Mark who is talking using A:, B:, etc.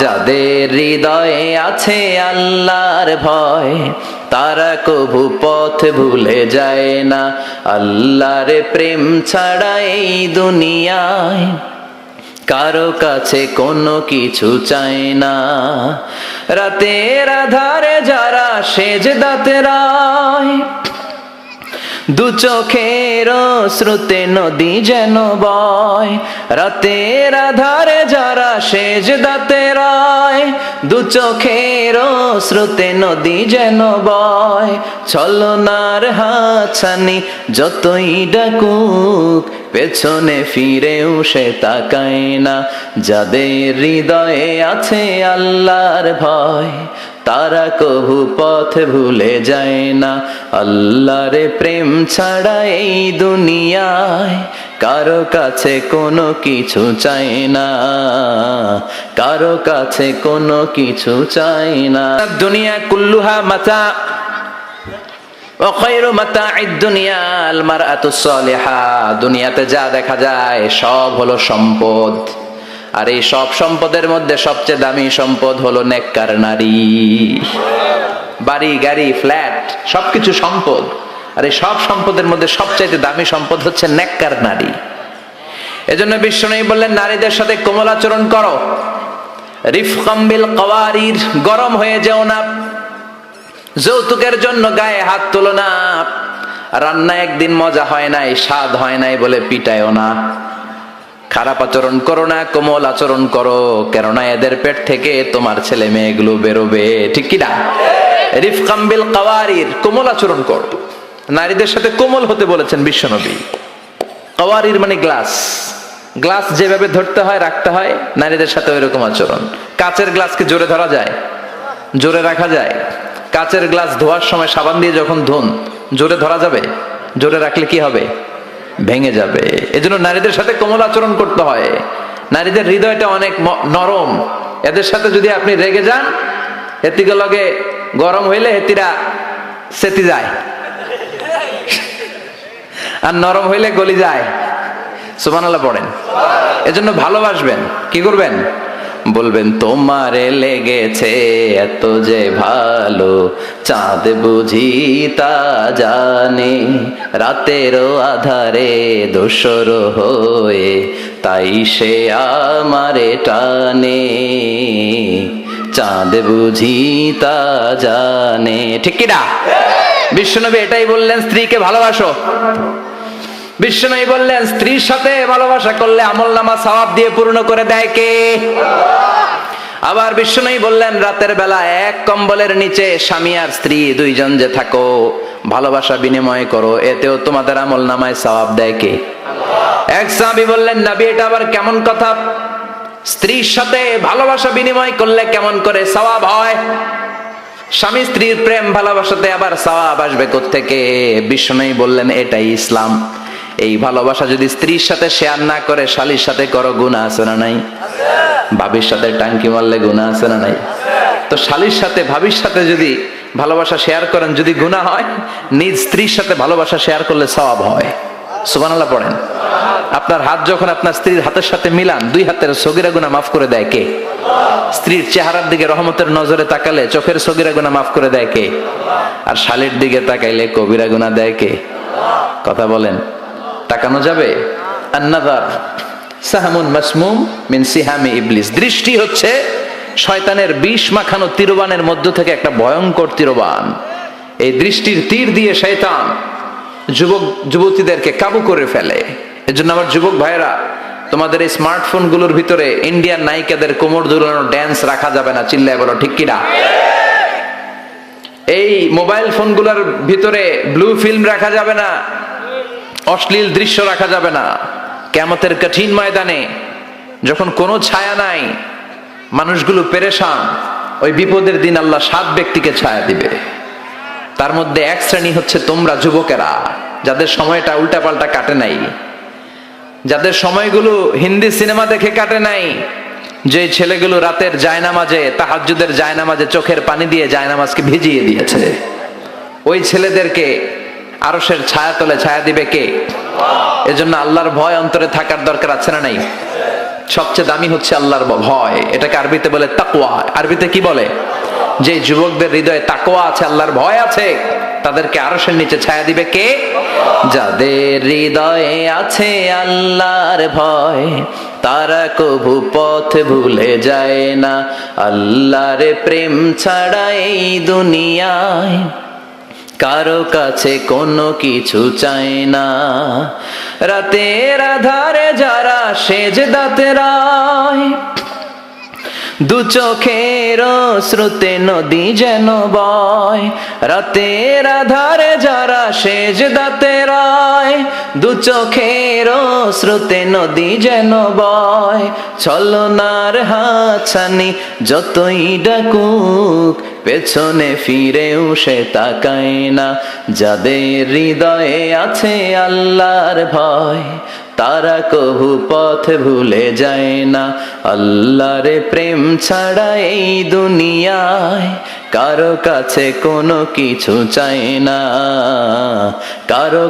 A: যাদের হৃদয়ে আছে আল্লাহর ভয়, তারা কভু পথ ভুলে যায় না। আল্লাহর প্রেম ছাড়া এই দুনিয়ায় কারো কাছে কোনো কিছু চায় না। রাতের আধারে যারা সেজদাতে রায়, দু চোখের শ্রুতে নদী যেন বয়। রাতের আধারে যারা সেজদাতে রায়, দু চোখের শ্রুতে নদী যেন বয়। ছলনার হাতছানি যতই ডাকুক, পেছনে ফিরেও সে তাকায় না। যাদের হৃদয়ে আছে আল্লাহর ভয়, তারা কভু পথ ভুলে যায় না। আল্লাহর প্রেম ছাড়া এই দুনিয়ায় কারো কাছে কোনো কিছু চাই না, কারো কাছে কোনো কিছু চাই না। দুনিয়া কুল্লুহা মাতা ওয়া খায়রু মাতা'আদ দুনিয়া আল মারআতুস সালিহা। দুনিয়াতে যা দেখা যায় সব হলো সম্পদ, আর এই সব সম্পদের মধ্যে সবচেয়ে দামি সম্পদ হলো নেককার নারী। বাড়ি গাড়ি ফ্ল্যাট সবকিছু সম্পদ, আর এই সব সম্পদের মধ্যে সবচাইতে দামি সম্পদ হচ্ছে নেককার নারী। এজন্য বিশ্বনবী বললেন, নারীদের সাথে কোমল আচরণ করো। রিফকাম বিল কাওয়ারির, গরম হয়ে যেও না। যৌতুকের জন্য গায়ে হাত তুলো না। রান্না একদিন মজা হয় নাই, স্বাদ হয় নাই বলে পিটায়ও না। খারাপ আচরণ করো না, কোমল আচরণ করো, কেননা এদের পেট থেকে তোমার ছেলে মেয়েগুলো বেরোবে, ঠিক কি না? রিফকাম বিল কাওয়ারির, কোমল আচরণ করো। নারীদের সাথে কোমল হতে বলেছেন বিশ্বনবী। কাওয়ারির মানে গ্লাস, গ্লাস যেভাবে ধরতে হয় রাখতে হয়, নারীদের সাথে ওইরকম আচরণ। কাচের গ্লাসকে জোরে ধরা যায়? জোরে রাখা যায়? কাচের গ্লাস ধোয়ার সময় সাবান দিয়ে যখন ধুন, জোরে ধরা যাবে? জোরে রাখলে কি হবে? ভেঙে যাবে। এজন্য নারীদের সাথে কোমল আচরণ করতে হয়। নারীদের হৃদয়টা অনেক নরম, এদের সাথে যদি আপনি রেগে যান, হেতিকে লগে গরম হইলে হেতিরা সেতি যায়, আর নরম হইলে গলি যায়। সুবহানাল্লাহ পড়েন। এজন্য ভালোবাসবেন, কি করবেন? বলবেন, তোমারে লেগেছে এত যে ভালো, চাঁদ বুঝি তা জানে। রাতেরও আধারে দোসর হয়ে তাই সে আমারে টানে। চাঁদ বুঝি তা জানে, ঠিক কি না? বিশ্বনবী এটাই বললেন, স্ত্রীকে ভালোবাসো। বিশ্বনবী বললেন, স্ত্রীর সাথে ভালোবাসা করলে আমলনামা সওয়াব দিয়ে পূর্ণ করে দেয় কে? আবার বিশ্বনবী বললেন, রাতের বেলা এক কম্বলের নিচে স্বামী আর স্ত্রী দুইজন যে থাকো, ভালোবাসা বিনিময় করো, এতেও তোমাদের আমলনামায় সওয়াব দেয় কে? এক সাহাবী বললেন, নবী এটা আবার কেমন কথা? স্ত্রীর সাথে ভালোবাসা বিনিময় করলে কেমন করে সওয়াব হয়? স্বামী স্ত্রীর প্রেম ভালোবাসাতে আবার সওয়াব আসবে কোত্থেকে? বিশ্বনবী বললেন, এটাই ইসলাম। এই ভালোবাসা যদি স্ত্রীর সাথে শেয়ার না করে শালীর সাথে করো, গুনাহ আছে না নাই? ভাবির সাথে টাঙ্কি মারলে গুনাহ আছে না নাই? তো শালীর সাথে ভাবির সাথে যদি ভালোবাসা শেয়ার করেন, যদি গুনাহ হয়, নিজ স্ত্রীর সাথে ভালোবাসা শেয়ার করলে সওয়াব হয়। সুবহানাল্লাহ পড়েন। আপনার হাত যখন আপনার স্ত্রীর হাতের সাথে মিলান, দুই হাতের সগীরা গুনাহ মাফ করে দেয় কে? স্ত্রীর চেহারার দিকে রহমতের নজরে তাকালে চোখের সগীরা গুনাহ মাফ করে দেয় কে? আর শালীর দিকে তাকাইলে কবিরা গুনাহ দেয় কে? কথা বলেন, তাকানো যাবে? আন-নাযার সাহমুন মাসমুম মিন সিহামি ইবলিস। দৃষ্টি হচ্ছে শয়তানের বিষ মাখানো তীরবানের মধ্য থেকে একটা ভয়ঙ্কর তীরবান। এই দৃষ্টির তীর দিয়ে শয়তান যুবক যুবতীদেরকে কাবু করে ফেলে। এজন্য আমার যুবক ভাইয়েরা, তোমাদের এই স্মার্টফোন গুলোর ভিতরে ইন্ডিয়ান নায়িকাদের কোমর দুলানো ড্যান্স রাখা যাবে না, চিল্লায় বলো ঠিক কিনা? এই মোবাইল ফোনগুলোর ভিতরে ব্লু ফিল্ম রাখা যাবে না, অশ্লীল দৃশ্য রাখা যাবে না। কিয়ামতের কঠিন ময়দানে যখন কোনো ছায়া নাই, মানুষগুলো পেরেশান, ওই বিপদের দিন আল্লাহ 7 ব্যক্তিকে ছায়া দিবে। তার মধ্যে এক শ্রেণী হচ্ছে তোমরা যুবকেরা, যাদের সময়টা উল্টাপাল্টা কাটে নাই, যাদের সময়গুলো হিন্দি সিনেমা দেখে কাটে নাই, যে ছেলেগুলো রাতের জায়নামাজে, তাহাজ্জুদের জায়নামাজে চোখের পানি দিয়ে জায়নামাজকে ভিজিয়ে দিয়েছে, ওই ছেলেদেরকে আরশের ছায়া তলে ছায়া দিবে কে? এজন্য আল্লাহর ভয় অন্তরে থাকার দরকার আছে না নাই? সবচেয়ে দামি হচ্ছে আল্লাহর ভয়। এটাকে আরবিতে বলে তাকওয়া। আরবিতে কি বলে? যে যুবকদের হৃদয়ে তাকওয়া আছে, আল্লাহর ভয় আছে, তাদেরকে আরশের নিচে ছায়া দিবে কে? যাদের হৃদয়ে আছে আল্লাহর ভয়, তারা কভু পথ ভুলে যায় না। আল্লাহর প্রেম ছাড়া এই দুনিয়ায় কারো কাছে কোনো কিছু চায় না। রাতের আধারে যারা সেজদাতে রায়, দু চোখের শ্রুতে নদী যেন বয়। রাতের আধারে যারা সেজদাতে রায়, দু চোখের শ্রুতে নদী যেন বয়। ছলনার হাতছানি যতই ডাকুক, পেছনে ফিরেও সে তাকায় না। যাদের হৃদয়ে আছে আল্লাহর ভয়, তারা কভু পথ ভুলে যায় না। আল্লাহর প্রেম ছাড়া এই দুনিয়ায় কারো কাছে কোনো কিছু চায় না, কারো